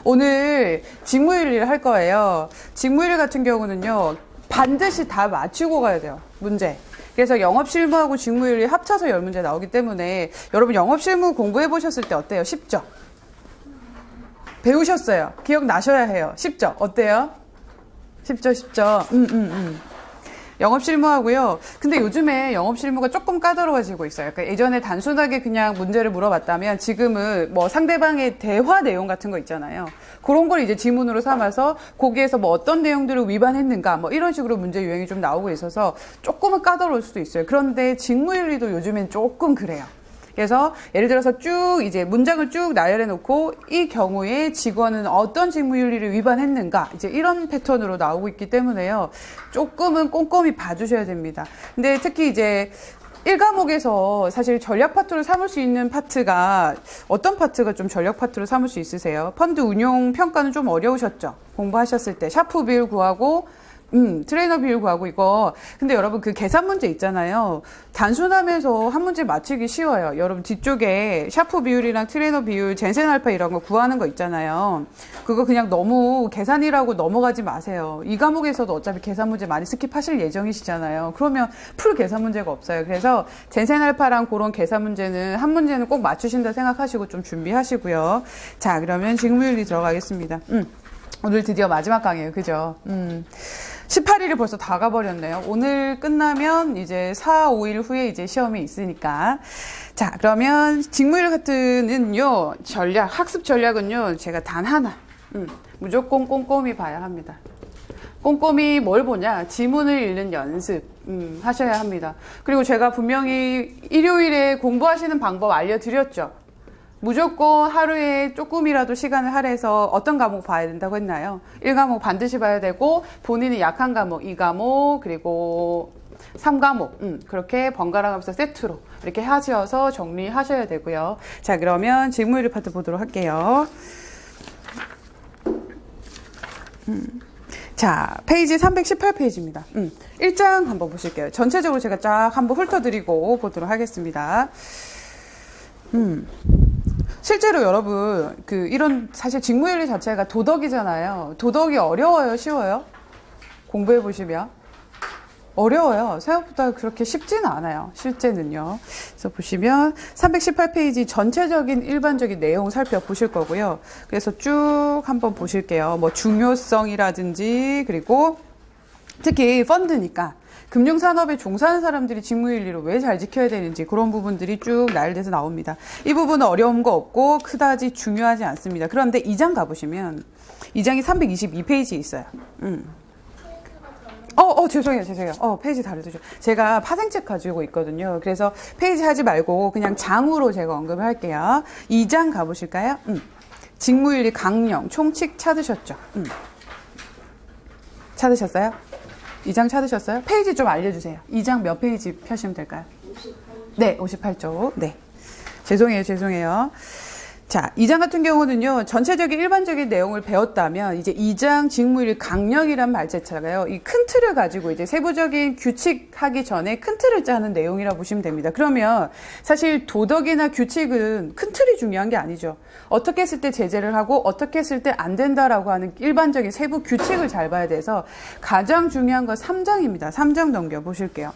오늘 직무윤리를 할 거예요. 직무윤리 같은 경우는요, 반드시 다 맞추고 가야 돼요. 문제. 그래서 영업실무하고 직무윤리 합쳐서 10문제 나오기 때문에 여러분 영업실무 공부해 보셨을 때 어때요? 쉽죠? 배우셨어요. 기억나셔야 해요. 쉽죠? 어때요? 쉽죠? 영업실무하고요. 근데 요즘에 영업실무가 조금 까다로워지고 있어요. 그러니까 예전에 단순하게 그냥 문제를 물어봤다면 지금은 뭐 상대방의 대화 내용 같은 거 있잖아요. 그런 걸 이제 지문으로 삼아서 거기에서 뭐 어떤 내용들을 위반했는가 뭐 이런 식으로 문제 유형이 좀 나오고 있어서 조금은 까다로울 수도 있어요. 그런데 직무윤리도 요즘엔 조금 그래요. 그래서 예를 들어서 쭉 이제 문장을 쭉 나열해 놓고 이 경우에 직원은 어떤 직무윤리를 위반했는가 이제 이런 패턴으로 나오고 있기 때문에요. 조금은 꼼꼼히 봐주셔야 됩니다. 근데 특히 이제 1과목에서 사실 전략 파트로 삼을 수 있는 파트가 어떤 파트가 좀 전략 파트로 삼을 수 있으세요? 펀드 운용 평가는 좀 어려우셨죠? 공부하셨을 때 샤프 비율 구하고 트레이너 비율 구하고 이거. 근데 여러분 그 계산 문제 있잖아요. 단순하면서 한 문제 맞추기 쉬워요. 여러분 뒤쪽에 샤프 비율이랑 트레이너 비율, 젠센 알파 이런 거 구하는 거 있잖아요. 그거 그냥 너무 계산이라고 넘어가지 마세요. 이 과목에서도 어차피 계산 문제 많이 스킵하실 예정이시잖아요. 그러면 풀 계산 문제가 없어요. 그래서 젠센 알파랑 그런 계산 문제는 한 문제는 꼭 맞추신다 생각하시고 좀 준비하시고요. 자, 그러면 직무윤리 들어가겠습니다. 오늘 드디어 마지막 강의예요. 그죠? 18일이 벌써 다 가버렸네요. 오늘 끝나면 이제 4, 5일 후에 이제 시험이 있으니까. 자, 그러면 직무윤리 같은요, 학습 전략은요, 제가 단 하나. 무조건 꼼꼼히 봐야 합니다. 꼼꼼히 뭘 보냐? 지문을 읽는 연습, 하셔야 합니다. 그리고 제가 분명히 일요일에 공부하시는 방법 알려드렸죠. 무조건 하루에 조금이라도 시간을 할애해서 어떤 과목 봐야 된다고 했나요? 1과목 반드시 봐야 되고 본인이 약한 과목 2과목 그리고 3과목 그렇게 번갈아 가면서 세트로 이렇게 하셔서 정리하셔야 되고요. 자, 그러면 직무윤리 파트 보도록 할게요. 자, 페이지 318페이지입니다. 1장 한번 보실게요. 전체적으로 제가 쫙 한번 훑어드리고 보도록 하겠습니다. 실제로 여러분 이런 사실 직무윤리 자체가 도덕이잖아요. 도덕이 어려워요, 쉬워요? 공부해 보시면 어려워요. 생각보다 그렇게 쉽지는 않아요, 실제는요. 그래서 보시면 318페이지 전체적인 일반적인 내용 살펴보실 거고요. 그래서 쭉 한번 보실게요. 뭐 중요성이라든지 그리고 특히 펀드니까 금융산업에 종사하는 사람들이 직무윤리를 왜 잘 지켜야 되는지 그런 부분들이 쭉 나열돼서 나옵니다. 이 부분은 어려운 거 없고 그다지 중요하지 않습니다. 그런데 2장 가보시면 2장이 322페이지 있어요. 죄송해요. 페이지 다르죠. 제가 파생책 가지고 있거든요. 그래서 페이지 하지 말고 그냥 장으로 제가 언급을 할게요. 2장 가보실까요? 직무윤리 강령, 총칙 찾으셨죠? 찾으셨어요? 2장 찾으셨어요? 페이지 좀 알려주세요. 2장 몇 페이지 펴시면 될까요? 58. 네, 58쪽. 네. 죄송해요. 자, 2장 같은 경우는요, 전체적인 일반적인 내용을 배웠다면, 이제 2장 직무윤리 강령이란 말자체가요, 이 큰 틀을 가지고 이제 세부적인 규칙 하기 전에 큰 틀을 짜는 내용이라 보시면 됩니다. 그러면 사실 도덕이나 규칙은 큰 틀이 중요한 게 아니죠. 어떻게 했을 때 제재를 하고, 어떻게 했을 때 안 된다라고 하는 일반적인 세부 규칙을 잘 봐야 돼서 가장 중요한 건 3장입니다. 3장 넘겨보실게요.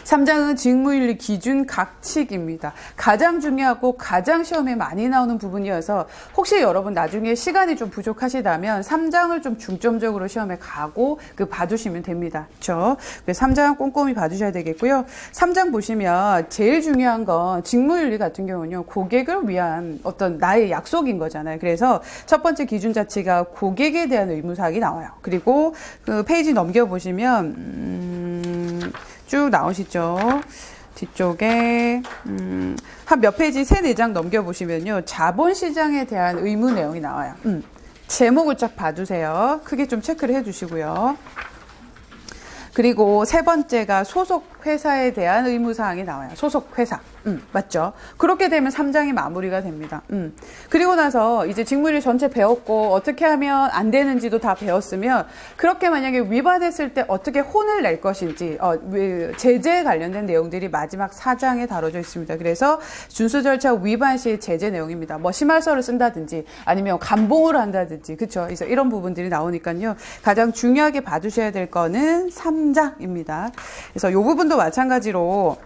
3장은 직무윤리 기준 각칙입니다. 가장 중요하고 가장 시험에 많이 나오는 부분이어서 혹시 여러분 나중에 시간이 좀 부족하시다면 3장을 좀 중점적으로 시험에 가고 봐주시면 됩니다. 그렇죠? 그래서 3장 꼼꼼히 봐주셔야 되겠고요. 3장 보시면 제일 중요한 건 직무윤리 같은 경우는요. 고객을 위한 어떤 나의 약속인 거잖아요. 그래서 첫 번째 기준 자체가 고객에 대한 의무사항이 나와요. 그리고 페이지 넘겨보시면 쭉 나오시죠. 뒤쪽에 한 몇 페이지 3, 4장 넘겨보시면요. 자본시장에 대한 의무 내용이 나와요. 제목을 쫙 봐주세요. 크게 좀 체크를 해주시고요. 그리고 세 번째가 소속 회사에 대한 의무사항이 나와요. 소속 회사. 맞죠? 그렇게 되면 3장이 마무리가 됩니다. 그리고 나서 이제 직무유리 전체 배웠고 어떻게 하면 안 되는지도 다 배웠으면 그렇게 만약에 위반했을 때 어떻게 혼을 낼 것인지 제재에 관련된 내용들이 마지막 4장에 다뤄져 있습니다. 그래서 준수 절차 위반 시 제재 내용입니다. 뭐 심할서를 쓴다든지 아니면 감봉을 한다든지 그렇죠? 그래서 이런 부분들이 나오니까요. 가장 중요하게 봐주셔야 될 거는 3장입니다. 그래서 이 부분도 마찬가지로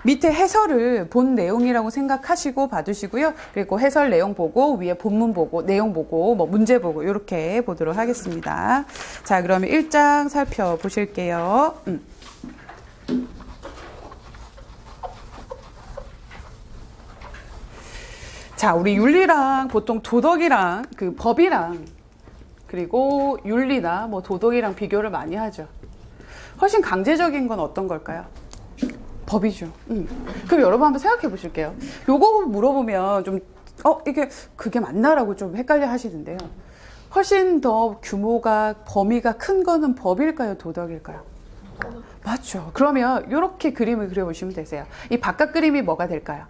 밑에 해설을 본 내용이라고 생각하시고 봐두시고요. 그리고 해설 내용 보고 위에 본문 보고 내용 보고 뭐 문제 보고 이렇게 보도록 하겠습니다. 자, 그러면 1장 살펴보실게요. 자, 우리 윤리랑 보통 도덕이랑 그 법이랑 그리고 윤리나 뭐 도덕이랑 비교를 많이 하죠. 훨씬 강제적인 건 어떤 걸까요? 법이죠. 그럼 여러분 한번 생각해 보실게요. 요거 물어보면 좀 이게 그게 맞나라고 좀 헷갈려 하시는데요. 훨씬 더 규모가 범위가 큰 거는 법일까요? 도덕일까요? 맞죠. 그러면 이렇게 그림을 그려보시면 되세요. 이 바깥 그림이 뭐가 될까요?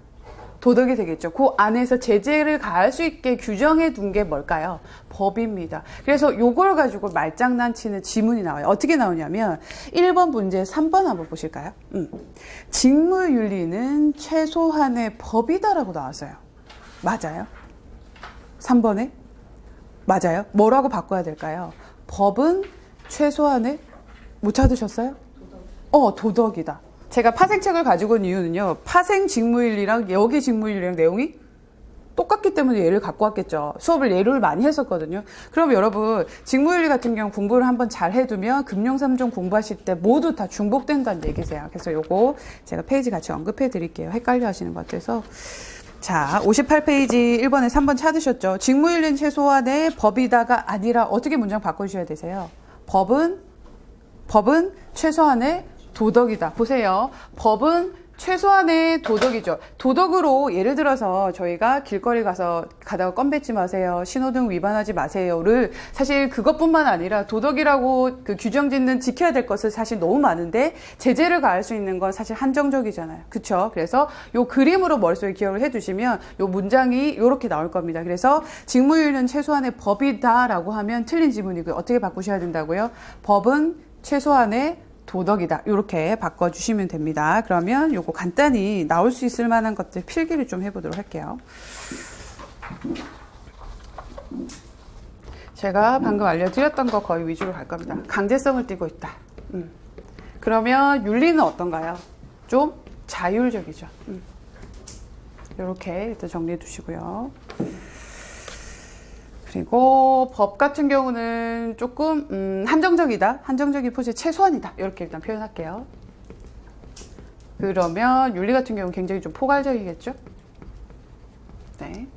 도덕이 되겠죠. 그 안에서 제재를 가할 수 있게 규정해 둔 게 뭘까요? 법입니다. 그래서 요걸 가지고 말장난치는 지문이 나와요. 어떻게 나오냐면 1번 문제 3번 한번 보실까요? 직무윤리는 최소한의 법이다라고 나왔어요. 맞아요? 3번에? 맞아요? 뭐라고 바꿔야 될까요? 법은 최소한의 못 찾으셨어요? 도덕이다. 제가 파생책을 가지고 온 이유는요. 파생 직무윤리랑 여기 직무윤리랑 내용이 똑같기 때문에 얘를 갖고 왔겠죠. 수업을 예를 많이 했었거든요. 그럼 여러분 직무윤리 같은 경우 공부를 한번 잘 해두면 금융 3종 공부하실 때 모두 다 중복된다는 얘기세요. 그래서 요거 제가 페이지 같이 언급해 드릴게요. 헷갈려 하시는 것 같아서. 자, 58페이지 1번에 3번 찾으셨죠? 직무윤리는 최소한의 법이다가 아니라 어떻게 문장 바꿔주셔야 되세요? 법은 최소한의 도덕이다. 보세요. 법은 최소한의 도덕이죠. 도덕으로 예를 들어서 저희가 길거리 가다가 껌 뱉지 마세요. 신호등 위반하지 마세요를 사실 그것뿐만 아니라 도덕이라고 그 규정 짓는 지켜야 될 것을 사실 너무 많은데 제재를 가할 수 있는 건 사실 한정적이잖아요. 그쵸? 그래서 요 그림으로 머릿속에 기억을 해두시면 요 문장이 이렇게 나올 겁니다. 그래서 직무윤리는 최소한의 법이다라고 하면 틀린 지문이고요. 어떻게 바꾸셔야 된다고요? 법은 최소한의 도덕이다. 이렇게 바꿔주시면 됩니다. 그러면 요거 간단히 나올 수 있을 만한 것들 필기를 좀 해보도록 할게요. 제가 방금 알려드렸던 거 거의 위주로 갈 겁니다. 강제성을 띠고 있다. 그러면 윤리는 어떤가요? 좀 자율적이죠. 이렇게 일단 정리해 두시고요. 그리고 법 같은 경우는 조금 한정적이다. 한정적인 포즈의 최소한이다. 이렇게 일단 표현할게요. 그러면 윤리 같은 경우는 굉장히 좀 포괄적이겠죠? 네.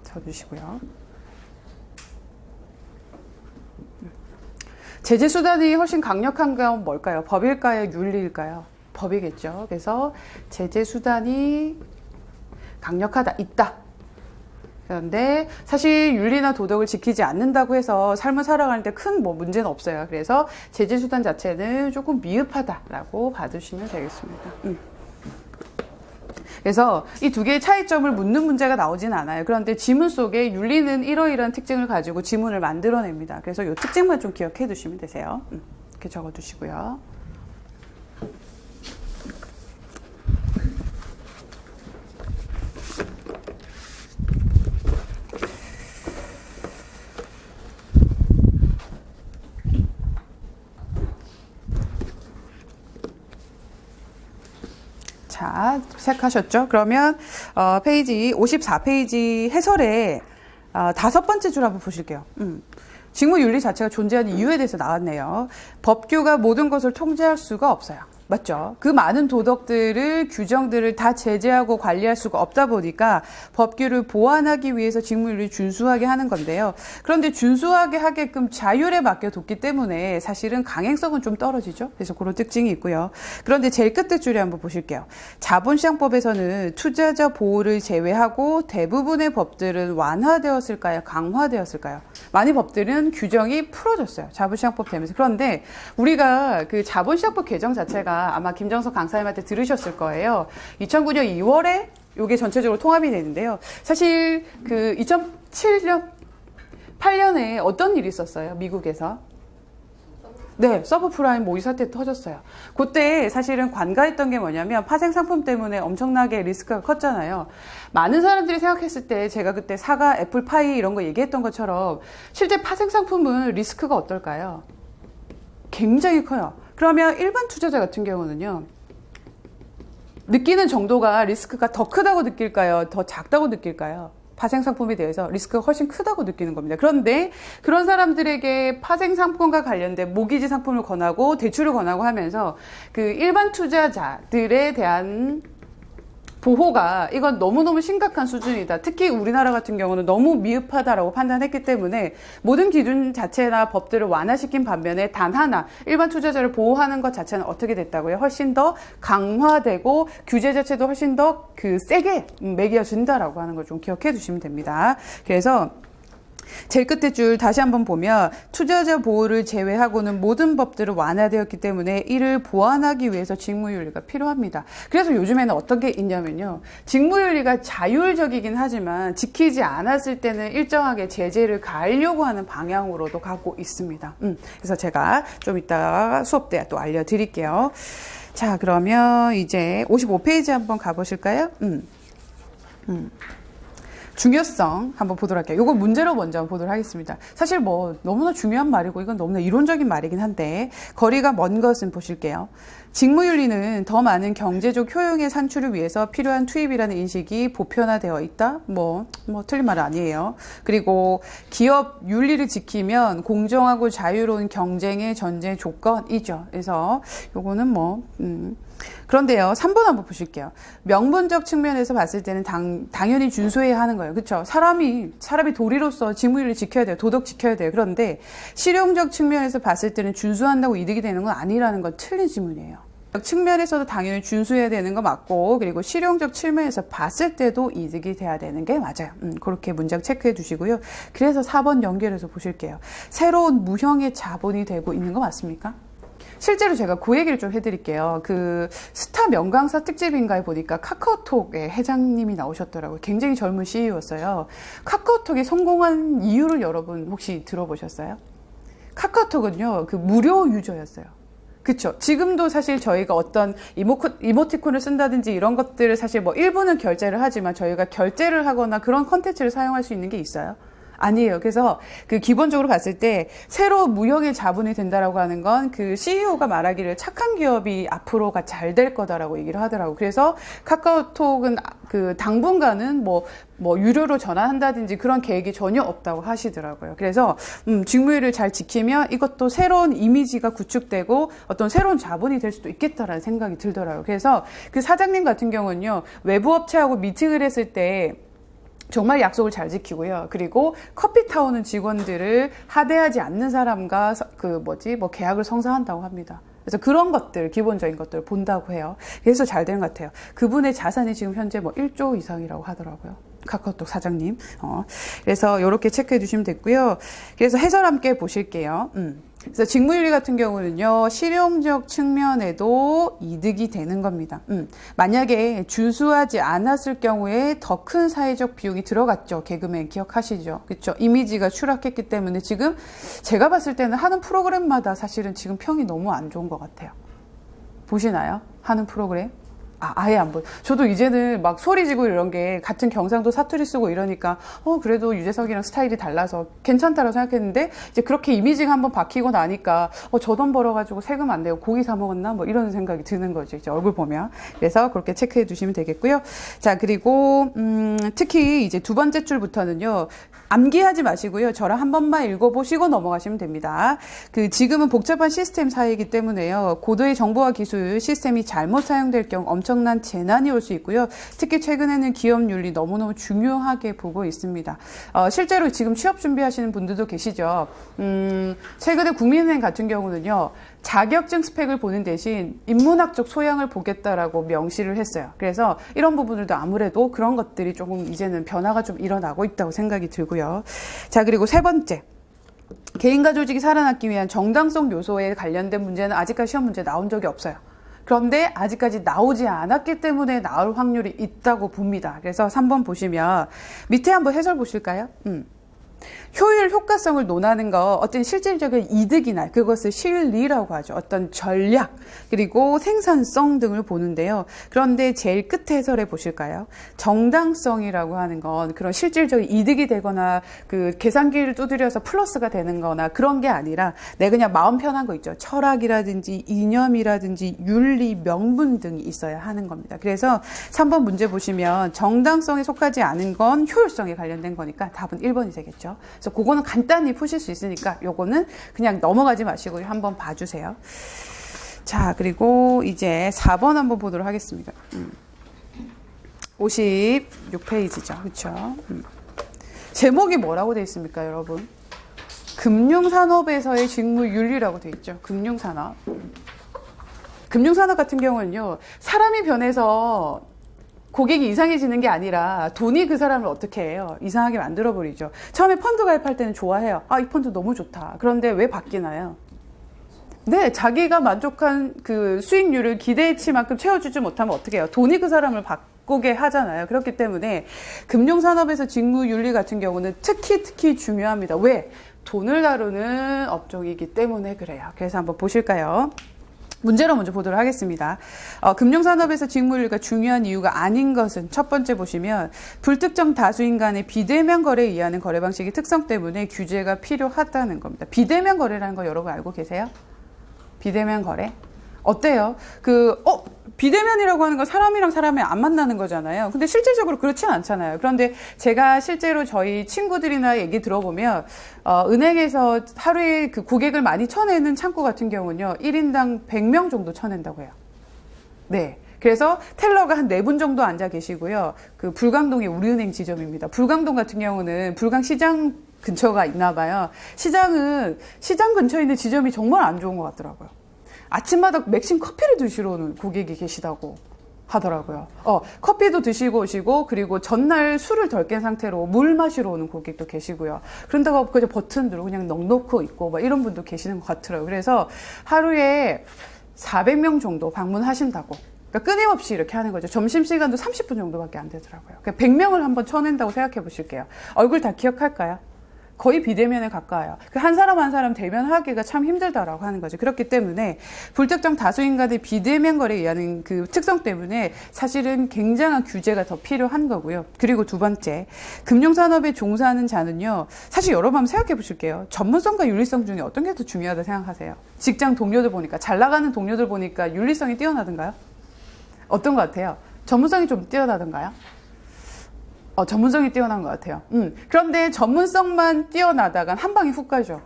쳐주시고요. 제재 수단이 훨씬 강력한 건 뭘까요? 법일까요? 윤리일까요? 법이겠죠. 그래서 제재 수단이 강력하다, 있다. 그런데 사실 윤리나 도덕을 지키지 않는다고 해서 삶을 살아가는데 큰 문제는 없어요. 그래서 제재 수단 자체는 조금 미흡하다라고 봐주시면 되겠습니다. 그래서 이 두 개의 차이점을 묻는 문제가 나오진 않아요. 그런데 지문 속에 윤리는 이러이러한 특징을 가지고 지문을 만들어냅니다. 그래서 이 특징만 좀 기억해 두시면 되세요. 이렇게 적어 두시고요. 자, 체크하셨죠? 그러면 페이지 54페이지 해설에 5번째 줄 한번 보실게요. 직무윤리 자체가 존재하는 이유에 대해서 나왔네요. 법규가 모든 것을 통제할 수가 없어요. 맞죠? 그 많은 도덕들을, 규정들을 다 제재하고 관리할 수가 없다 보니까 법규를 보완하기 위해서 직무유리를 준수하게 하는 건데요. 그런데 준수하게 하게끔 자율에 맡겨뒀기 때문에 사실은 강행성은 좀 떨어지죠. 그래서 그런 특징이 있고요. 그런데 제일 끝에 줄에 한번 보실게요. 자본시장법에서는 투자자 보호를 제외하고 대부분의 법들은 완화되었을까요? 강화되었을까요? 많은 법들은 규정이 풀어졌어요. 자본시장법 되면서. 그런데 우리가 그 자본시장법 개정 자체가 아마 김정석 강사님한테 들으셨을 거예요. 2009년 2월에 이게 전체적으로 통합이 되는데요. 사실 그 2007년, 8년에 어떤 일이 있었어요? 미국에서. 네, 서브프라임 모의 사태 터졌어요. 그때 사실은 관가했던 게 뭐냐면 파생 상품 때문에 엄청나게 리스크가 컸잖아요. 많은 사람들이 생각했을 때 제가 그때 사과, 애플파이 이런 거 얘기했던 것처럼 실제 파생 상품은 리스크가 어떨까요? 굉장히 커요. 그러면 일반 투자자 같은 경우는요, 느끼는 정도가 리스크가 더 크다고 느낄까요? 더 작다고 느낄까요? 파생 상품에 대해서 리스크가 훨씬 크다고 느끼는 겁니다. 그런데 그런 사람들에게 파생 상품과 관련된 모기지 상품을 권하고 대출을 권하고 하면서 그 일반 투자자들에 대한 보호가 이건 너무너무 심각한 수준이다. 특히 우리나라 같은 경우는 너무 미흡하다라고 판단했기 때문에 모든 기준 자체나 법들을 완화시킨 반면에 단 하나 일반 투자자를 보호하는 것 자체는 어떻게 됐다고요? 훨씬 더 강화되고 규제 자체도 훨씬 더 그 세게 매겨진다라고 하는 걸 좀 기억해 두시면 됩니다. 그래서 제일 끝에 줄 다시 한번 보면 투자자 보호를 제외하고는 모든 법들은 완화되었기 때문에 이를 보완하기 위해서 직무윤리가 필요합니다. 그래서 요즘에는 어떤 게 있냐면요. 직무윤리가 자율적이긴 하지만 지키지 않았을 때는 일정하게 제재를 가하려고 하는 방향으로도 가고 있습니다. 그래서 제가 좀 이따 수업 때 또 알려드릴게요. 자, 그러면 이제 55페이지 한번 가보실까요? 중요성 한번 보도록 할게요. 이거 문제로 먼저 보도록 하겠습니다. 사실 뭐 너무나 중요한 말이고 이건 너무나 이론적인 말이긴 한데 거리가 먼 것은 보실게요. 직무윤리는 더 많은 경제적 효용의 산출을 위해서 필요한 투입이라는 인식이 보편화되어 있다. 뭐 틀린 말은 아니에요. 그리고 기업 윤리를 지키면 공정하고 자유로운 경쟁의 전제 조건이죠. 그래서 요거는 그런데요, 3번 한번 보실게요. 명분적 측면에서 봤을 때는 당연히 준수해야 하는 거예요. 그렇죠? 사람이 도리로서 직무윤리 지켜야 돼요. 도덕 지켜야 돼요. 그런데 실용적 측면에서 봤을 때는 준수한다고 이득이 되는 건 아니라는 건 틀린 질문이에요. 측면에서도 당연히 준수해야 되는 거 맞고, 그리고 실용적 측면에서 봤을 때도 이득이 돼야 되는 게 맞아요. 그렇게 문장 체크해 두시고요. 그래서 4번 연결해서 보실게요. 새로운 무형의 자본이 되고 있는 거 맞습니까? 실제로 제가 그 얘기를 좀 해드릴게요. 그 스타 명강사 특집인가에 보니까 카카오톡의 회장님이 나오셨더라고요. 굉장히 젊은 CEO였어요. 카카오톡이 성공한 이유를 여러분 혹시 들어보셨어요? 카카오톡은요, 그 무료 유저였어요. 그쵸. 지금도 사실 저희가 어떤 이모티콘을 쓴다든지 이런 것들을 사실 일부는 결제를 하지만 저희가 결제를 하거나 그런 컨텐츠를 사용할 수 있는 게 있어요? 아니에요. 그래서 그 기본적으로 봤을 때 새로 무형의 자본이 된다라고 하는 건 그 CEO가 말하기를 착한 기업이 앞으로가 잘 될 거다라고 얘기를 하더라고요. 그래서 카카오톡은 그 당분간은 유료로 전환한다든지 그런 계획이 전혀 없다고 하시더라고요. 그래서 직무유리를 잘 지키면 이것도 새로운 이미지가 구축되고 어떤 새로운 자본이 될 수도 있겠다라는 생각이 들더라고요. 그래서 그 사장님 같은 경우는요, 외부 업체하고 미팅을 했을 때 정말 약속을 잘 지키고요. 그리고 커피 타오는 직원들을 하대하지 않는 사람과 계약을 성사한다고 합니다. 그래서 그런 것들, 기본적인 것들을 본다고 해요. 그래서 잘 되는 것 같아요. 그분의 자산이 지금 현재 1조 이상이라고 하더라고요. 카카오톡 사장님. 그래서 이렇게 체크해 주시면 됐고요. 그래서 해설 함께 보실게요. 그래서 직무윤리 같은 경우는요, 실용적 측면에도 이득이 되는 겁니다. 만약에 준수하지 않았을 경우에 더 큰 사회적 비용이 들어갔죠. 개그맨 기억하시죠? 그렇죠? 이미지가 추락했기 때문에 지금 제가 봤을 때는 하는 프로그램마다 사실은 지금 평이 너무 안 좋은 것 같아요. 보시나요? 하는 프로그램? 아예 안 보여. 저도 이제는 막 소리 지고 이런 게 같은 경상도 사투리 쓰고 이러니까 그래도 유재석이랑 스타일이 달라서 괜찮다라고 생각했는데 이제 그렇게 이미지가 한번 바뀌고 나니까 저 돈 벌어가지고 세금 안 내고 고기 사 먹었나 뭐 이런 생각이 드는 거죠. 이제 얼굴 보면. 그래서 그렇게 체크해 두시면 되겠고요. 자, 그리고 특히 이제 두 번째 줄부터는요. 암기하지 마시고요. 저랑 한 번만 읽어보시고 넘어가시면 됩니다. 지금은 복잡한 시스템 사회이기 때문에요. 고도의 정보와 기술 시스템이 잘못 사용될 경우 엄청난 재난이 올 수 있고요. 특히 최근에는 기업 윤리 너무너무 중요하게 보고 있습니다. 실제로 지금 취업 준비하시는 분들도 계시죠. 최근에 국민은행 같은 경우는요. 자격증 스펙을 보는 대신 인문학적 소양을 보겠다라고 명시를 했어요. 그래서 이런 부분들도 아무래도 그런 것들이 조금 이제는 변화가 좀 일어나고 있다고 생각이 들고요. 자, 그리고 세 번째. 개인과 조직이 살아남기 위한 정당성 요소에 관련된 문제는 아직까지 시험 문제 나온 적이 없어요. 그런데 아직까지 나오지 않았기 때문에 나올 확률이 있다고 봅니다. 그래서 3번 보시면 밑에 한번 해설 보실까요? 효율, 효과성을 논하는 거 어떤 실질적인 이득이나 그것을 실리라고 하죠. 어떤 전략 그리고 생산성 등을 보는데요. 그런데 제일 끝에 해설해 보실까요? 정당성이라고 하는 건 그런 실질적인 이득이 되거나 그 계산기를 두드려서 플러스가 되는 거나 그런 게 아니라 내가 그냥 마음 편한 거 있죠. 철학이라든지 이념이라든지 윤리, 명분 등이 있어야 하는 겁니다. 그래서 3번 문제 보시면 정당성에 속하지 않은 건 효율성에 관련된 거니까 답은 1번이 되겠죠. 그래서 그거는 간단히 푸실 수 있으니까 요거는 그냥 넘어가지 마시고 한번 봐주세요. 자, 그리고 이제 4번 한번 보도록 하겠습니다. 56페이지죠. 그렇죠? 제목이 뭐라고 되어 있습니까, 여러분? 금융산업에서의 직무윤리라고 되어 있죠. 금융산업. 금융산업 같은 경우는요. 사람이 변해서 고객이 이상해지는 게 아니라 돈이 그 사람을 어떻게 해요? 이상하게 만들어버리죠. 처음에 펀드 가입할 때는 좋아해요. 이 펀드 너무 좋다. 그런데 왜 바뀌나요? 네, 자기가 만족한 그 수익률을 기대치만큼 채워주지 못하면 어떻게 해요? 돈이 그 사람을 바꾸게 하잖아요. 그렇기 때문에 금융산업에서 직무윤리 같은 경우는 특히 중요합니다. 왜? 돈을 다루는 업종이기 때문에 그래요. 그래서 한번 보실까요? 문제로 먼저 보도록 하겠습니다. 금융산업에서 직무윤리가 중요한 이유가 아닌 것은 첫 번째 보시면 불특정 다수인 간의 비대면 거래에 의하는 거래 방식의 특성 때문에 규제가 필요하다는 겁니다. 비대면 거래라는 거 여러분 알고 계세요? 비대면 거래? 어때요? 비대면이라고 하는 건 사람이랑 사람이 안 만나는 거잖아요. 근데 실질적으로 그렇지는 않잖아요. 그런데 제가 실제로 저희 친구들이나 얘기 들어보면, 은행에서 하루에 그 고객을 많이 쳐내는 창구 같은 경우는요, 1인당 100명 정도 쳐낸다고 해요. 네. 그래서 텔러가 한 4분 정도 앉아 계시고요. 그 불광동이 우리은행 지점입니다. 불광동 같은 경우는 불광시장 근처가 있나 봐요. 시장 근처에 있는 지점이 정말 안 좋은 것 같더라고요. 아침마다 맥심 커피를 드시러 오는 고객이 계시다고 하더라고요. 커피도 드시고 오시고, 그리고 전날 술을 덜 깬 상태로 물 마시러 오는 고객도 계시고요. 그런다고 그냥 버튼으로 그냥 넉넉히 있고, 막 이런 분도 계시는 것 같더라고요. 그래서 하루에 400명 정도 방문하신다고. 그러니까 끊임없이 이렇게 하는 거죠. 점심시간도 30분 정도밖에 안 되더라고요. 그러니까 100명을 한번 쳐낸다고 생각해 보실게요. 얼굴 다 기억할까요? 거의 비대면에 가까워요. 한 사람 한 사람 대면하기가 참 힘들다라고 하는 거죠. 그렇기 때문에 불특정 다수인 간의 비대면 거래에 의한 그 특성 때문에 사실은 굉장한 규제가 더 필요한 거고요. 그리고 두 번째, 금융산업에 종사하는 자는요. 사실 여러 번 생각해 보실게요. 전문성과 윤리성 중에 어떤 게 더 중요하다고 생각하세요? 직장 동료들 보니까, 잘 나가는 동료들 보니까 윤리성이 뛰어나던가요? 어떤 것 같아요? 전문성이 좀 뛰어나던가요? 전문성이 뛰어난 것 같아요. 그런데 전문성만 뛰어나다간 한 방에 훅 가죠.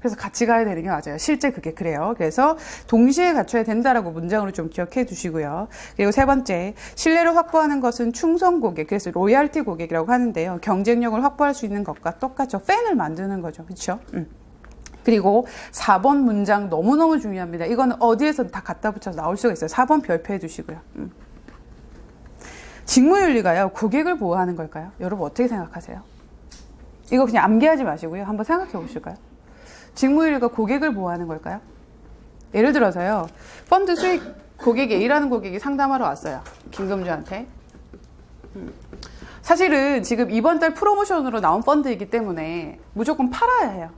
그래서 같이 가야 되는 게 맞아요. 실제 그게 그래요. 그래서 동시에 갖춰야 된다라고 문장으로 좀 기억해 두시고요. 그리고 세 번째, 신뢰를 확보하는 것은 충성 고객, 그래서 로얄티 고객이라고 하는데요. 경쟁력을 확보할 수 있는 것과 똑같죠. 팬을 만드는 거죠. 그렇죠? 그리고 4번 문장 너무너무 중요합니다. 이거는 어디에서 다 갖다 붙여서 나올 수가 있어요. 4번 별표해 두시고요. 직무윤리가요, 고객을 보호하는 걸까요? 여러분 어떻게 생각하세요? 이거 그냥 암기하지 마시고요. 한번 생각해 보실까요? 직무윤리가 고객을 보호하는 걸까요? 예를 들어서요, 펀드 수익 고객 A라는 고객이 상담하러 왔어요. 김금주한테. 사실은 지금 이번 달 프로모션으로 나온 펀드이기 때문에 무조건 팔아야 해요.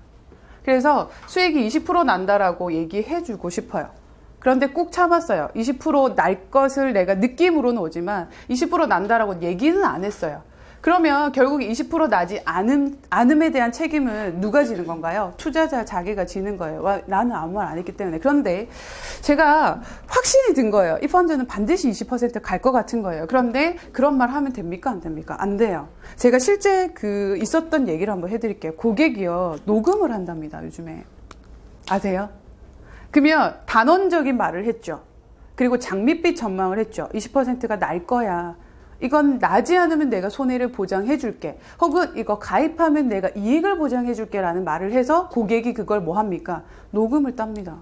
그래서 수익이 20% 난다라고 얘기해 주고 싶어요. 그런데 꾹 참았어요. 20%날 것을 내가 느낌으로는 오지만 20% 난다라고 얘기는 안 했어요. 그러면 결국 20% 나지 않음에 대한 책임은 누가 지는 건가요? 투자자 자기가 지는 거예요. 와, 나는 아무 말 안 했기 때문에. 그런데 제가 확신이 든 거예요. 이 펀드는 반드시 20% 갈 것 같은 거예요. 그런데 그런 말 하면 됩니까? 안 됩니까? 안 돼요. 제가 실제 있었던 얘기를 한번 해드릴게요. 고객이요, 녹음을 한답니다, 요즘에. 아세요? 그러면 단언적인 말을 했죠. 그리고 장밋빛 전망을 했죠. 20%가 날 거야. 이건 나지 않으면 내가 손해를 보장해 줄게. 혹은 이거 가입하면 내가 이익을 보장해 줄게 라는 말을 해서 고객이 그걸 뭐 합니까? 녹음을 땁니다.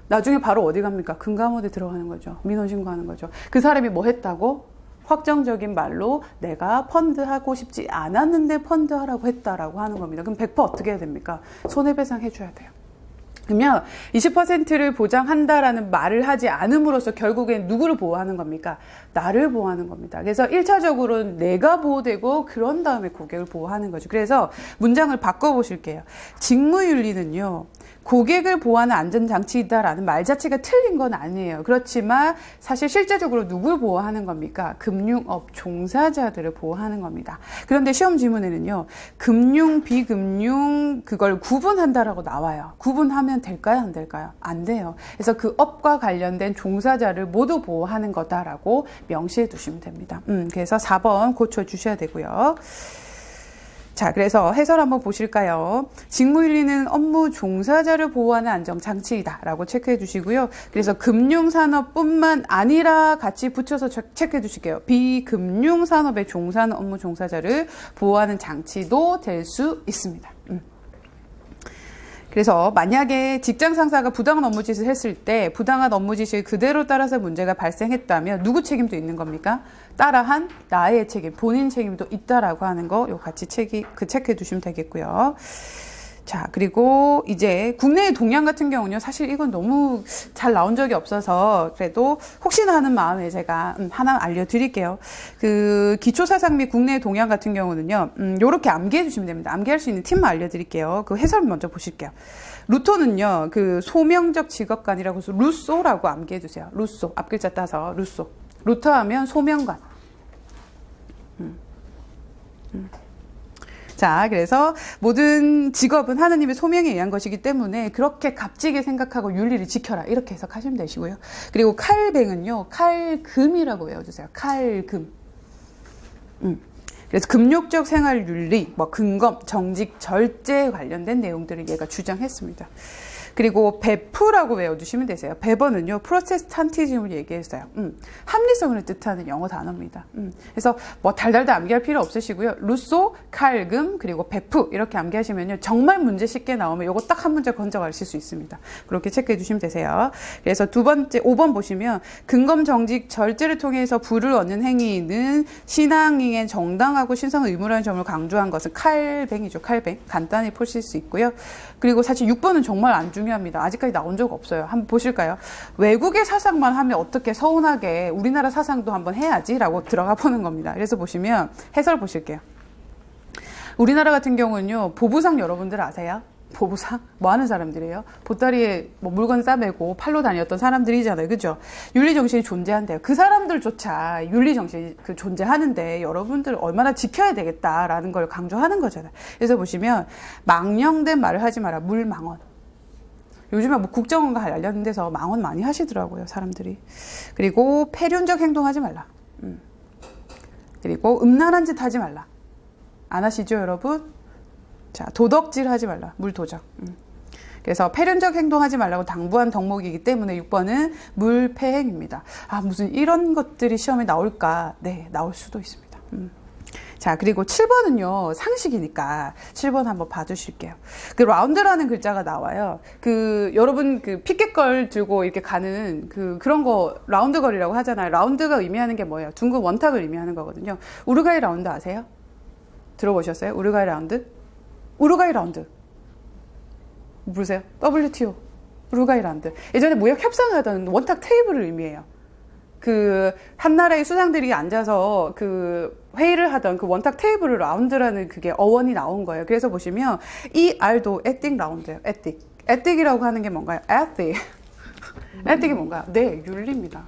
나중에 바로 어디 갑니까? 금감원에 들어가는 거죠. 민원 신고하는 거죠. 그 사람이 뭐 했다고? 확정적인 말로 내가 펀드 하고 싶지 않았는데 펀드 하라고 했다라고 하는 겁니다. 그럼 100% 어떻게 해야 됩니까? 손해배상 해줘야 돼요. 그러면 20%를 보장한다라는 말을 하지 않음으로써 결국엔 누구를 보호하는 겁니까? 나를 보호하는 겁니다. 그래서 1차적으로는 내가 보호되고 그런 다음에 고객을 보호하는 거죠. 그래서 문장을 바꿔보실게요. 직무윤리는요, 고객을 보호하는 안전장치이다라는 말 자체가 틀린 건 아니에요. 그렇지만 사실 실제적으로 누굴 보호하는 겁니까? 금융업 종사자들을 보호하는 겁니다. 그런데 시험 지문에는요, 금융, 비금융 그걸 구분한다라고 나와요. 구분하면 될까요? 안 될까요? 안 돼요. 그래서 그 업과 관련된 종사자를 모두 보호하는 거다라고 명시해 두시면 됩니다. 그래서 4번 고쳐 주셔야 되고요. 자, 그래서 해설 한번 보실까요? 직무윤리는 업무 종사자를 보호하는 안전장치이다 라고 체크해 주시고요. 그래서 금융산업뿐만 아니라 같이 붙여서 체크해 주실게요. 비금융산업에 종사하는 업무 종사자를 보호하는 장치도 될 수 있습니다. 그래서 만약에 직장 상사가 부당한 업무짓을 했을 때 부당한 업무짓을 그대로 따라서 문제가 발생했다면 누구 책임도 있는 겁니까? 따라한 나의 책임, 본인 책임도 있다라고 하는 거 요 같이 체크해 두시면 되겠고요. 자, 그리고 이제 국내의 동향 같은 경우는요, 사실 이건 너무 잘 나온 적이 없어서 그래도 혹시나 하는 마음에 제가 하나 알려드릴게요. 기초사상 및 국내의 동향 같은 경우는요, 요렇게 암기해 주시면 됩니다. 암기할 수 있는 팁만 알려드릴게요. 그 해설 먼저 보실게요. 루토는요, 소명적 직업관이라고 해서 루소라고 암기해 주세요. 루소, 앞글자 따서 루소. 루터 하면 소명관. 자, 그래서 모든 직업은 하느님의 소명에 의한 것이기 때문에 그렇게 값지게 생각하고 윤리를 지켜라, 이렇게 해석하시면 되시고요. 그리고 칼뱅은요, 칼금이라고 외워주세요. 칼금. 그래서 금욕적 생활 윤리, 근검, 정직, 절제에 관련된 내용들을 얘가 주장했습니다. 그리고 베프라고 외워두시면 되세요. 베버는요, 프로테스탄티즘을 얘기했어요. 합리성을 뜻하는 영어 단어입니다. 그래서 달달달 암기할 필요 없으시고요. 루소, 칼금, 그리고 베프 이렇게 암기하시면요, 정말 문제 쉽게 나오면 요거 딱 한 문제 건져 가실 수 있습니다. 그렇게 체크해 주시면 되세요. 그래서 두 번째 5번 보시면 근검, 정직, 절제를 통해서 부를 얻는 행위는 신앙행에 정당하고 신성 의무라는 점을 강조한 것은 칼뱅이죠. 칼뱅. 간단히 보실 수 있고요. 그리고 사실 6번은 정말 안 중요합니다. 아직까지 나온 적 없어요. 한번 보실까요? 외국의 사상만 하면 어떻게 서운하게 우리나라 사상도 한번 해야지 라고 들어가 보는 겁니다. 그래서 보시면 해설 보실게요. 우리나라 같은 경우는요, 보부상 여러분들 아세요? 보부상? 뭐 하는 사람들이에요? 보따리에 물건 싸매고 팔로 다녔던 사람들이잖아요. 그죠? 윤리정신이 존재한대요. 그 사람들조차 윤리정신이 존재하는데 여러분들 얼마나 지켜야 되겠다라는 걸 강조하는 거잖아요. 그래서 보시면 망령된 말을 하지 마라. 물망언. 요즘에 국정원과 관련된 데서 망언 많이 하시더라고요, 사람들이. 그리고 폐륜적 행동하지 말라. 그리고 음란한 짓 하지 말라. 안 하시죠, 여러분? 자, 도덕질 하지 말라. 물도적. 그래서 폐륜적 행동하지 말라고 당부한 덕목이기 때문에 6번은 물폐행입니다. 무슨 이런 것들이 시험에 나올까? 네, 나올 수도 있습니다. 자, 그리고 7번은요, 상식이니까 7번 한번 봐주실게요. 라운드라는 글자가 나와요. 여러분 피켓걸 들고 이렇게 가는 그런 거 라운드 걸이라고 하잖아요. 라운드가 의미하는 게 뭐예요? 둥근 원탁을 의미하는 거거든요. 우루과이 라운드 아세요? 들어보셨어요? 우루과이 라운드? 우루과이 라운드. 모르세요? WTO. 우루과이 라운드. 예전에 무역 협상하던 원탁 테이블을 의미해요. 한 나라의 수장들이 앉아서 회의를 하던 원탁 테이블을 라운드라는 그게 어원이 나온 거예요. 그래서 보시면 ER도 에틱 라운드예요. 에틱. 에틱이라고 하는 게 뭔가요? 에틱. 에틱이 뭔가요? 네, 윤리입니다.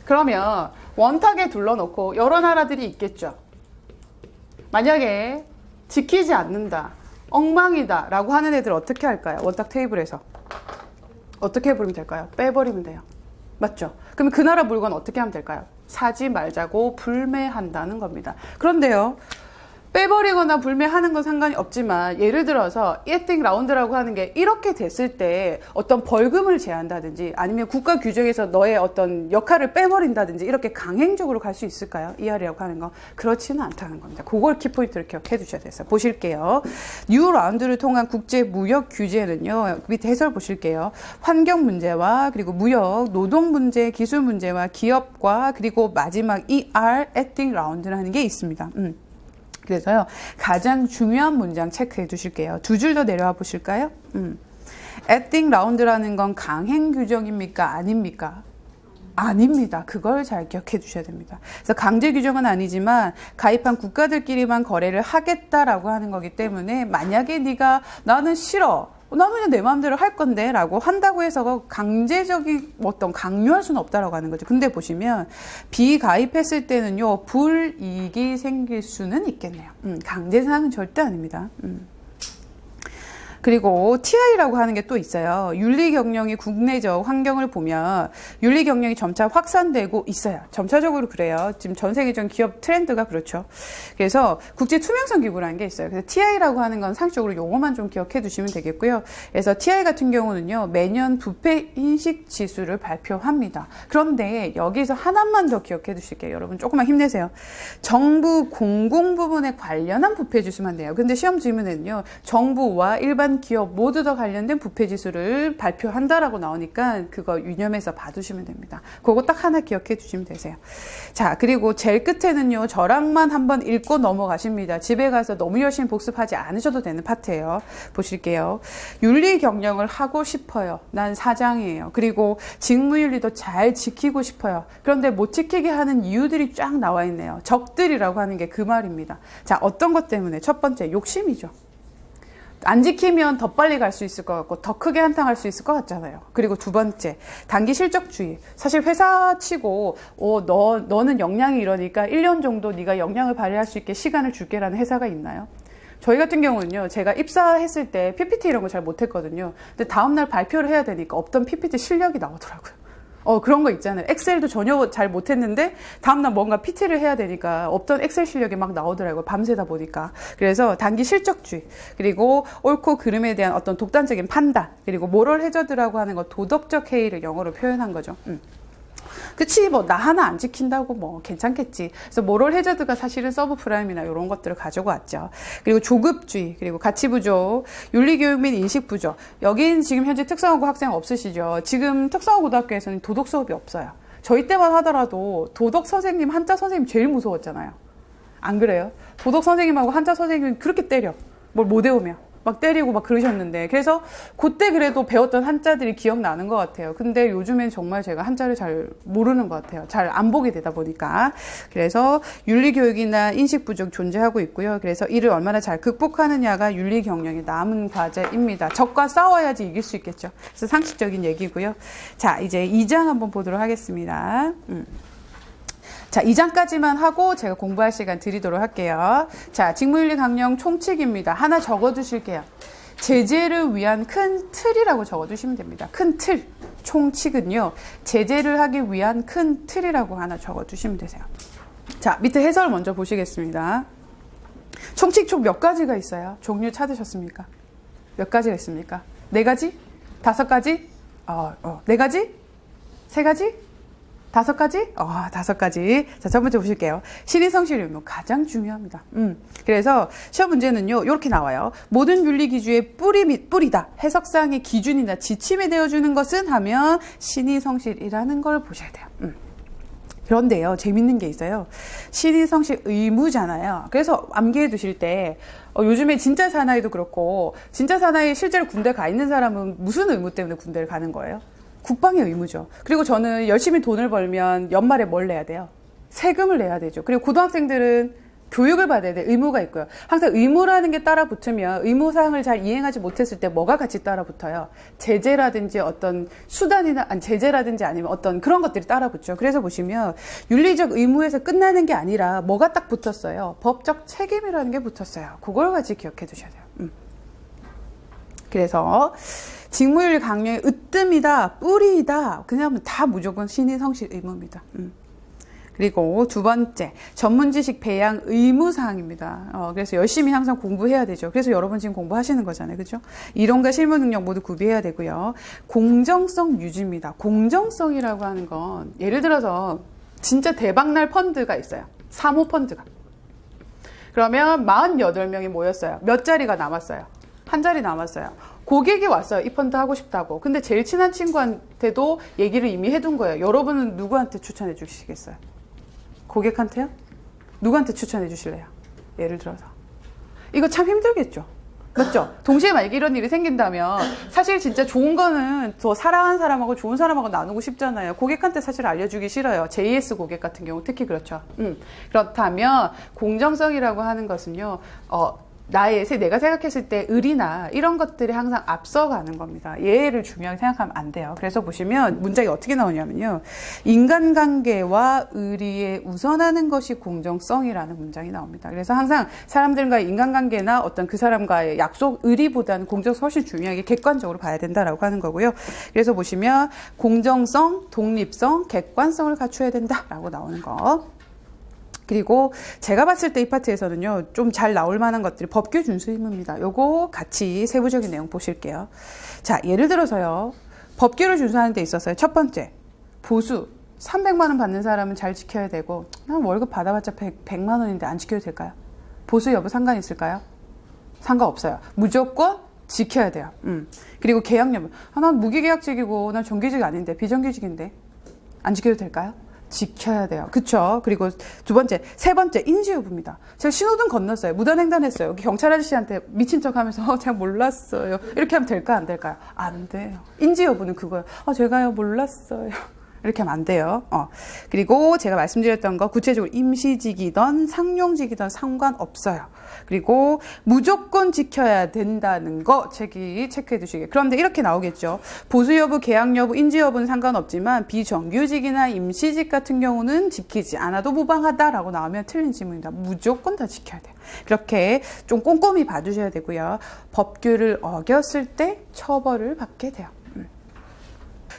그러면 원탁에 둘러놓고 여러 나라들이 있겠죠. 만약에 지키지 않는다, 엉망이다 라고 하는 애들 어떻게 할까요? 원탁 테이블에서 어떻게 해버리면 될까요? 빼버리면 돼요. 맞죠? 그러면 그 나라 물건 어떻게 하면 될까요? 사지 말자고 불매한다는 겁니다. 그런데요, 빼버리거나 불매하는 건 상관이 없지만 예를 들어서 에틱 라운드라고 하는 게 이렇게 됐을 때 어떤 벌금을 제한다든지 아니면 국가 규정에서 너의 어떤 역할을 빼버린다든지 이렇게 강행적으로 갈 수 있을까요? ER이라고 하는 거 그렇지는 않다는 겁니다. 그걸 키포인트를 기억해 두셔야 돼요. 보실게요. 뉴 라운드를 통한 국제 무역 규제는요, 밑에 해설 보실게요. 환경 문제와 그리고 무역, 노동 문제, 기술 문제와 기업과 그리고 마지막 ER 에틱 라운드라는 게 있습니다. 그래서요, 가장 중요한 문장 체크해 두실게요. 두 줄 더 내려와 보실까요? 에틱 라운드라는 건 강행 규정입니까? 아닙니까? 아닙니다. 그걸 잘 기억해 두셔야 됩니다. 그래서 강제 규정은 아니지만 가입한 국가들끼리만 거래를 하겠다라고 하는 거기 때문에 만약에 네가 나는 싫어, 나는 그냥 내 마음대로 할 건데 라고 한다고 해서 강제적인 어떤 강요할 수는 없다라고 하는 거죠. 근데 보시면 비가입했을 때는요, 불이익이 생길 수는 있겠네요. 강제사항은 절대 아닙니다. 그리고 TI라고 하는 게 또 있어요. 윤리 경영이 국내적 환경을 보면 윤리 경영이 점차 확산되고 있어요. 점차적으로 그래요. 지금 전 세계적인 기업 트렌드가 그렇죠. 그래서 국제 투명성 기구라는 게 있어요. 그래서 TI라고 하는 건 상식적으로 용어만 좀 기억해 두시면 되겠고요. 그래서 TI 같은 경우는요, 매년 부패 인식 지수를 발표합니다. 그런데 여기서 하나만 더 기억해 두실게요. 여러분 조금만 힘내세요. 정부 공공 부분에 관련한 부패 지수만 돼요. 근데 시험 질문에는요, 정부와 일반 기업 모두 다 관련된 부패 지수를 발표한다라고 나오니까 그거 유념해서 봐두시면 됩니다. 그거 딱 하나 기억해 주시면 되세요. 자, 그리고 제일 끝에는요, 저랑만 한번 읽고 넘어가십니다. 집에 가서 너무 열심히 복습하지 않으셔도 되는 파트예요. 보실게요. 윤리 경영을 하고 싶어요. 난 사장이에요. 그리고 직무윤리도 잘 지키고 싶어요. 그런데 못 지키게 하는 이유들이 쫙 나와 있네요. 적들이라고 하는 게 그 말입니다. 자, 어떤 것 때문에? 첫 번째, 욕심이죠. 안 지키면 더 빨리 갈 수 있을 것 같고 더 크게 한탕할 수 있을 것 같잖아요. 그리고 두 번째, 단기 실적주의. 사실 회사 치고 너는 역량이 이러니까 1년 정도 네가 역량을 발휘할 수 있게 시간을 줄게라는 회사가 있나요? 저희 같은 경우는요, 제가 입사했을 때 PPT 이런 거 잘 못했거든요. 근데 다음날 발표를 해야 되니까 없던 PPT 실력이 나오더라고요. 그런 거 있잖아요. 엑셀도 전혀 잘 못했는데 다음날 뭔가 PT를 해야 되니까 없던 엑셀 실력이 막 나오더라고요. 밤새다 보니까. 그래서 단기 실적주의, 그리고 옳고 그름에 대한 어떤 독단적인 판단, 그리고 모럴 해저드라고 하는 거, 도덕적 해이를 영어로 표현한 거죠. 그치, 뭐 나 하나 안 지킨다고 뭐 괜찮겠지. 그래서 모럴 해저드가 사실은 서브 프라임이나 이런 것들을 가지고 왔죠. 그리고 조급주의, 그리고 가치 부족, 윤리교육 및 인식 부족. 여긴 지금 현재 특성화고 학생 없으시죠? 지금 특성화 고등학교에서는 도덕 수업이 없어요. 저희 때만 하더라도 도덕 선생님, 한자 선생님 제일 무서웠잖아요. 안 그래요? 도덕 선생님하고 한자 선생님은 그렇게 때려. 뭘 못 외우면. 막 때리고 막 그러셨는데, 그래서 그때 그래도 배웠던 한자들이 기억나는 것 같아요. 근데 요즘엔 정말 제가 한자를 잘 모르는 것 같아요. 잘 안 보게 되다 보니까. 그래서 윤리교육이나 인식 부족 존재하고 있고요. 그래서 이를 얼마나 잘 극복하느냐가 윤리 경영의 남은 과제입니다. 적과 싸워야지 이길 수 있겠죠. 그래서 상식적인 얘기고요. 자, 이제 2장 한번 보도록 하겠습니다. 자, 2장까지만 하고 제가 공부할 시간 드리도록 할게요. 자, 직무윤리 강령 총칙입니다. 하나 적어두실게요. 제재를 위한 큰 틀이라고 적어두시면 됩니다. 큰 틀. 총칙은요, 제재를 하기 위한 큰 틀이라고 하나 적어두시면 되세요. 자, 밑에 해설 먼저 보시겠습니다. 총칙 총 몇 가지가 있어요? 종류 찾으셨습니까? 몇 가지가 있습니까? 4가지? 5가지? 4가지? 3가지? 5가지? 5가지. 자, 첫 번째 보실게요. 신의성실 의무 가장 중요합니다. 그래서 시험 문제는요, 이렇게 나와요. 모든 윤리 기준의 뿌리 및 뿌리다. 해석상의 기준이나 지침이 되어주는 것은 하면 신의성실이라는 걸 보셔야 돼요. 그런데요, 재밌는 게 있어요. 신의성실 의무잖아요. 그래서 암기해 두실 때 요즘에 진짜 사나이도 그렇고, 진짜 사나이 실제로 군대 가 있는 사람은 무슨 의무 때문에 군대를 가는 거예요? 국방의 의무죠. 그리고 저는 열심히 돈을 벌면 연말에 뭘 내야 돼요? 세금을 내야 되죠. 그리고 고등학생들은 교육을 받아야 돼. 의무가 있고요. 항상 의무라는 게 따라 붙으면 의무사항을 잘 이행하지 못했을 때 뭐가 같이 따라 붙어요? 제재라든지 어떤 수단이나, 아니, 제재라든지 아니면 어떤 그런 것들이 따라 붙죠. 그래서 보시면 윤리적 의무에서 끝나는 게 아니라 뭐가 딱 붙었어요? 법적 책임이라는 게 붙었어요. 그걸 같이 기억해 두셔야 돼요. 그래서 직무윤리 강령의 으뜸이다, 뿌리이다, 그냥 다 무조건 신의 성실 의무입니다. 그리고 두 번째, 전문지식 배양 의무사항입니다. 그래서 열심히 항상 공부해야 되죠. 그래서 여러분 지금 공부하시는 거잖아요. 그죠? 이론과 실무 능력 모두 구비해야 되고요. 공정성 유지입니다. 공정성이라고 하는 건 예를 들어서 진짜 대박날 펀드가 있어요. 사모펀드가. 그러면 48명이 모였어요. 몇 자리가 남았어요? 한 자리 남았어요. 고객이 왔어요. 이 펀드 하고 싶다고. 근데 제일 친한 친구한테도 얘기를 이미 해둔 거예요. 여러분은 누구한테 추천해 주시겠어요? 고객한테요? 누구한테 추천해 주실래요? 예를 들어서. 이거 참 힘들겠죠? 맞죠? 동시에 만약에 이런 일이 생긴다면 사실 진짜 좋은 거는 더 사랑하는 사람하고 좋은 사람하고 나누고 싶잖아요. 고객한테 사실 알려주기 싫어요. JS 고객 같은 경우 특히 그렇죠. 그렇다면 공정성이라고 하는 것은요. 내가 생각했을 때 의리나 이런 것들이 항상 앞서가는 겁니다. 예를 중요하게 생각하면 안 돼요. 그래서 보시면 문장이 어떻게 나오냐면요. 인간관계와 의리에 우선하는 것이 공정성이라는 문장이 나옵니다. 그래서 항상 사람들과의 인간관계나 어떤 그 사람과의 약속, 의리보다는 공정성 훨씬 중요하게 객관적으로 봐야 된다라고 하는 거고요. 그래서 보시면 공정성, 독립성, 객관성을 갖춰야 된다라고 나오는 거. 그리고 제가 봤을 때 이 파트에서는요, 좀 잘 나올 만한 것들이 법규 준수 의무입니다. 요거 같이 세부적인 내용 보실게요. 자, 예를 들어서요, 법규를 준수하는 데 있어서요, 첫 번째, 보수. 300만 원 받는 사람은 잘 지켜야 되고, 난 월급 받아봤자 100만 원인데 안 지켜도 될까요? 보수 여부 상관 있을까요? 상관없어요. 무조건 지켜야 돼요. 그리고 계약 여부. 난 무기계약직이고, 난 정규직 아닌데, 비정규직인데, 안 지켜도 될까요? 지켜야 돼요. 그쵸? 그리고 세 번째, 인지 여부입니다. 제가 신호등 건넜어요. 무단횡단했어요. 경찰 아저씨한테 미친 척 하면서 제가 몰랐어요. 이렇게 하면 될까요? 안 될까요? 안 돼요. 인지 여부는 그거예요. 제가요, 몰랐어요. 이렇게 하면 안 돼요. 그리고 제가 말씀드렸던 거 구체적으로 임시직이든 상용직이든 상관없어요. 그리고 무조건 지켜야 된다는 거 체크해 두시게. 그런데 이렇게 나오겠죠. 보수 여부, 계약 여부, 인지 여부는 상관없지만 비정규직이나 임시직 같은 경우는 지키지 않아도 무방하다라고 나오면 틀린 질문입니다. 무조건 다 지켜야 돼요. 그렇게 좀 꼼꼼히 봐주셔야 되고요. 법규를 어겼을 때 처벌을 받게 돼요.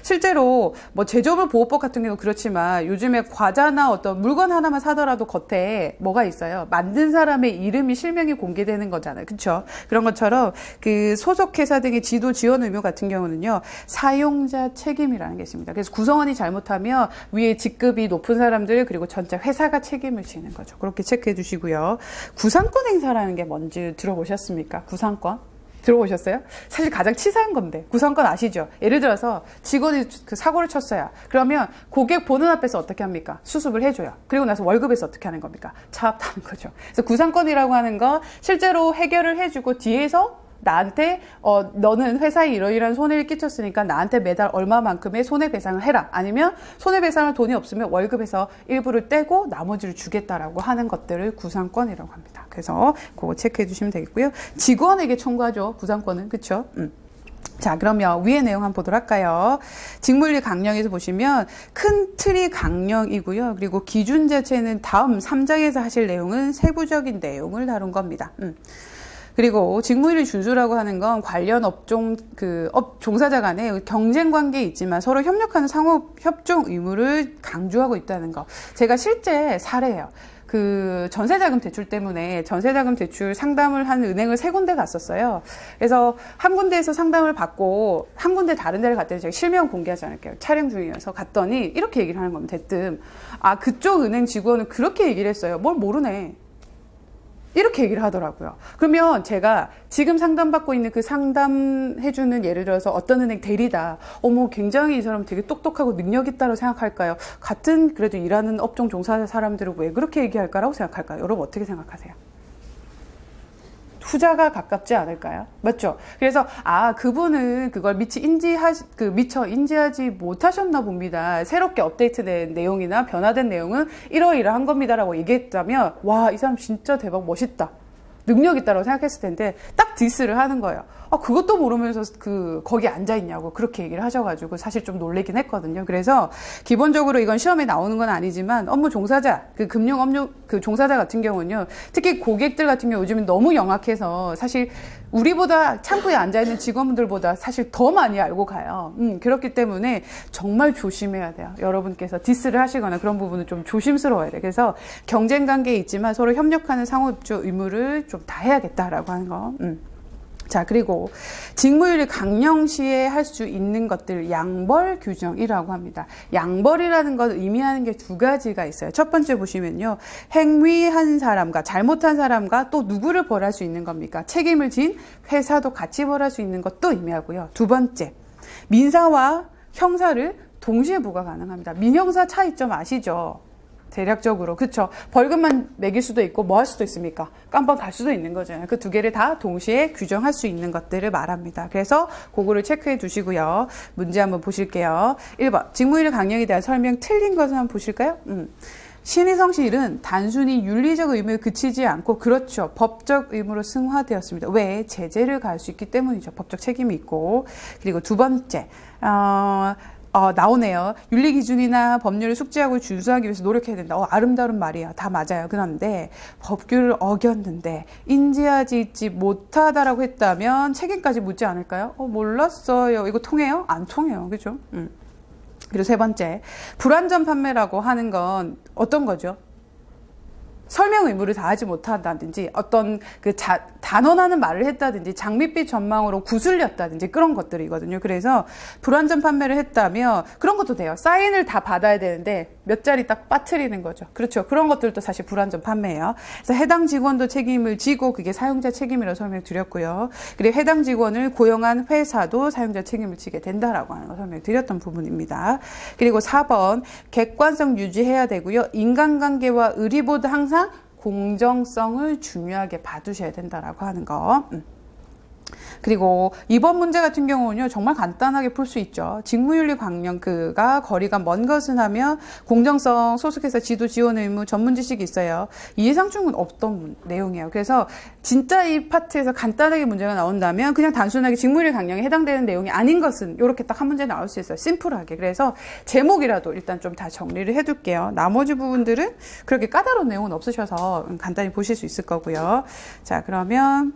실제로 뭐 제조물 보호법 같은 경우 그렇지만 요즘에 과자나 어떤 물건 하나만 사더라도 겉에 뭐가 있어요. 만든 사람의 이름이 실명이 공개되는 거잖아요. 그렇죠? 그런 것처럼 그 소속 회사 등의 지도 지원 의무 같은 경우는요. 사용자 책임이라는 게 있습니다. 그래서 구성원이 잘못하면 위에 직급이 높은 사람들 그리고 전체 회사가 책임을 지는 거죠. 그렇게 체크해 주시고요. 구상권 행사라는 게 뭔지 들어보셨습니까? 구상권? 들어보셨어요? 사실 가장 치사한 건데 구상권 아시죠? 예를 들어서 직원이 그 사고를 쳤어요. 그러면 고객 보는 앞에서 어떻게 합니까? 수습을 해줘요. 그리고 나서 월급에서 어떻게 하는 겁니까? 차압하는 거죠. 그래서 구상권이라고 하는 거 실제로 해결을 해주고 뒤에서 나한테 너는 회사에 이러이러한 손해를 끼쳤으니까 나한테 매달 얼마만큼의 손해배상을 해라. 아니면 손해배상할 돈이 없으면 월급에서 일부를 떼고 나머지를 주겠다라고 하는 것들을 구상권이라고 합니다. 그래서 그거 체크해 주시면 되겠고요. 직원에게 청구하죠. 구상권은. 그렇죠? 자, 그러면 위의 내용 한번 보도록 할까요? 직무윤리 강령에서 보시면 큰 틀이 강령이고요. 그리고 기준 자체는 다음 3장에서 하실 내용은 세부적인 내용을 다룬 겁니다. 그리고 직무윤리 준수라고 하는 건 관련 업종 종사자 간에 경쟁 관계에 있지만 서로 협력하는 상호 협종 의무를 강조하고 있다는 거. 제가 실제 사례예요. 그 전세자금 대출 때문에 전세자금 대출 상담을 하는 은행을 3군데 갔었어요. 그래서 한 군데에서 상담을 받고 한 군데 다른 데를 갔더니 제가 실명 공개하지 않을게요. 촬영 중이어서 갔더니 이렇게 얘기를 하는 겁니다. 대뜸 그쪽 은행 직원은 그렇게 얘기를 했어요. 뭘 모르네. 이렇게 얘기를 하더라고요. 그러면 제가 지금 상담받고 있는 그 상담해주는 예를 들어서 어떤 은행 대리다. 굉장히 이 사람 되게 똑똑하고 능력 있다고 생각할까요? 같은 그래도 일하는 업종 종사자 사람들은 왜 그렇게 얘기할까라고 생각할까요? 여러분 어떻게 생각하세요? 후자가 가깝지 않을까요? 맞죠? 그래서 그분은 그걸 미처 인지하지 못하셨나 봅니다. 새롭게 업데이트된 내용이나 변화된 내용은 이러이러한 겁니다라고 얘기했다면 와, 이 사람 진짜 대박 멋있다. 능력 있다고 생각했을 텐데 딱 디스를 하는 거예요. 그것도 모르면서 거기 앉아있냐고 그렇게 얘기를 하셔가지고 사실 좀 놀래긴 했거든요. 그래서 기본적으로 이건 시험에 나오는 건 아니지만 업무 종사자, 금융 업무 종사자 같은 경우는요. 특히 고객들 같은 경우 요즘은 너무 영악해서 사실 우리보다 창구에 앉아있는 직원들보다 사실 더 많이 알고 가요. 그렇기 때문에 정말 조심해야 돼요. 여러분께서 디스를 하시거나 그런 부분은 좀 조심스러워야 돼요. 그래서 경쟁 관계에 있지만 서로 협력하는 상호입주 의무를 좀 다해야겠다라고 하는 거. 자, 그리고 직무윤리 강령 시에 할 수 있는 것들 양벌 규정이라고 합니다. 양벌이라는 건 의미하는 게 두 가지가 있어요. 첫 번째 보시면요. 행위한 사람과 잘못한 사람과 또 누구를 벌할 수 있는 겁니까? 책임을 진 회사도 같이 벌할 수 있는 것도 의미하고요. 두 번째, 민사와 형사를 동시에 부과 가능합니다. 민형사 차이점 아시죠? 대략적으로 그쵸? 벌금만 매길 수도 있고 뭐 할 수도 있습니까? 깜빵 갈 수도 있는 거잖아요. 그 두 개를 다 동시에 규정할 수 있는 것들을 말합니다. 그래서 그거를 체크해 두시고요. 문제 한번 보실게요. 1번 직무윤리 강령에 대한 설명 틀린 것을 한번 보실까요? 신의성실은 단순히 윤리적 의무에 그치지 않고 그렇죠. 법적 의무로 승화되었습니다. 왜? 제재를 가할 수 있기 때문이죠. 법적 책임이 있고. 그리고 두 번째 나오네요. 윤리 기준이나 법률을 숙지하고 준수하기 위해서 노력해야 된다. 아름다운 말이야. 다 맞아요. 그런데 법규를 어겼는데 인지하지 못하다라고 했다면 책임까지 묻지 않을까요? 몰랐어요. 이거 통해요? 안 통해요. 그죠? 그리고 세 번째, 불완전 판매라고 하는 건 어떤 거죠? 설명 의무를 다하지 못한다든지 어떤 단언하는 말을 했다든지 장밋빛 전망으로 구슬렸다든지 그런 것들이거든요. 그래서 불완전 판매를 했다면 그런 것도 돼요. 사인을 다 받아야 되는데 몇 자리 딱 빠뜨리는 거죠. 그렇죠. 그런 것들도 사실 불완전 판매예요. 그래서 해당 직원도 책임을 지고 그게 사용자 책임이라고 설명드렸고요. 그리고 해당 직원을 고용한 회사도 사용자 책임을 지게 된다라고 하는 거 설명드렸던 부분입니다. 그리고 4번 객관성 유지해야 되고요. 인간관계와 의리보다 항상 공정성을 중요하게 봐두셔야 된다라고 하는 거. 그리고 이번 문제 같은 경우는요, 정말 간단하게 풀 수 있죠. 직무윤리 강령가 거리가 먼 것은 하며 공정성, 소속회사 지도 지원 의무, 전문 지식이 있어요. 이해상충은 없던 내용이에요. 그래서 진짜 이 파트에서 간단하게 문제가 나온다면 그냥 단순하게 직무윤리 강령에 해당되는 내용이 아닌 것은 이렇게 딱 한 문제 나올 수 있어요. 심플하게. 그래서 제목이라도 일단 좀 다 정리를 해둘게요. 나머지 부분들은 그렇게 까다로운 내용은 없으셔서 간단히 보실 수 있을 거고요. 자, 그러면